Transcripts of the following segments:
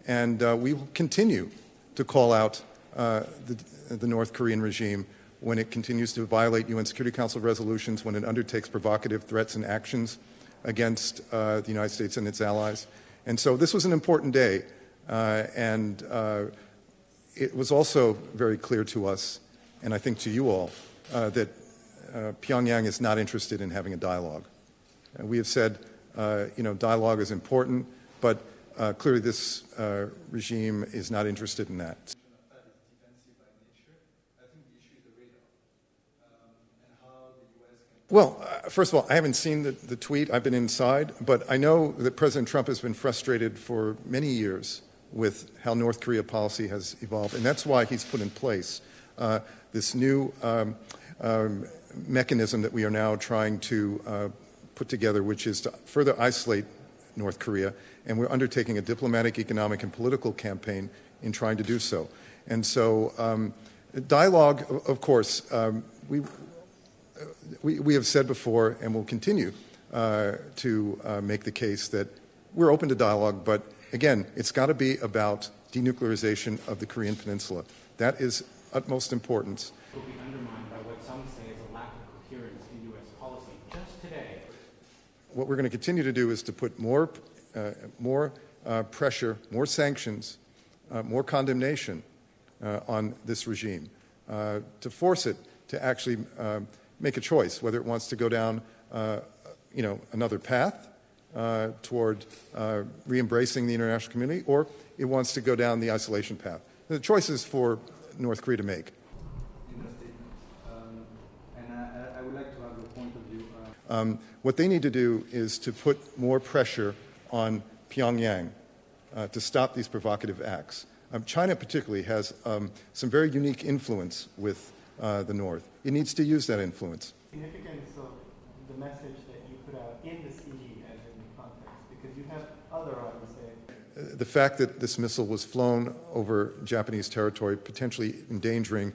And we will continue to call out the North Korean regime when it continues to violate UN Security Council resolutions, when it undertakes provocative threats and actions against the United States and its allies. And so this was an important day, and it was also very clear to us, and I think to you all, that Pyongyang is not interested in having a dialogue. We have said, dialogue is important, but clearly this regime is not interested in that. Well, first of all, I haven't seen the tweet. I've been inside, but I know that President Trump has been frustrated for many years with how North Korea policy has evolved, and that's why he's put in place this new mechanism that we are now trying to put together, which is to further isolate North Korea, and we're undertaking a diplomatic, economic, and political campaign in trying to do so. And so dialogue, of course, we have said before and will continue to make the case that we're open to dialogue, but again, it's got to be about denuclearization of the Korean Peninsula. That is utmost importance. Will be undermined by what some say is a lack of coherence in U.S. policy. Just today, what we're going to continue to do is to put more pressure, more sanctions, more condemnation on this regime, to force it to actually make a choice, whether it wants to go down, another path toward re-embracing the international community, or it wants to go down the isolation path. The choice is for North Korea to make. I would like to have your point of view. What they need to do is to put more pressure on Pyongyang to stop these provocative acts. China particularly has some very unique influence with the North. It needs to use that influence. Significance of the message that you put out in the CD as in the context, because you have other, I would say. The fact that this missile was flown over Japanese territory, potentially endangering,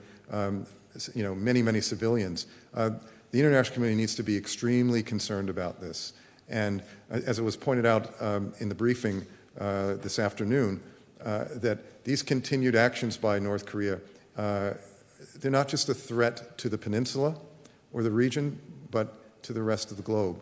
many, many civilians. The international community needs to be extremely concerned about this. And as it was pointed out in the briefing this afternoon, that these continued actions by North Korea, they're not just a threat to the peninsula or the region, but to the rest of the globe.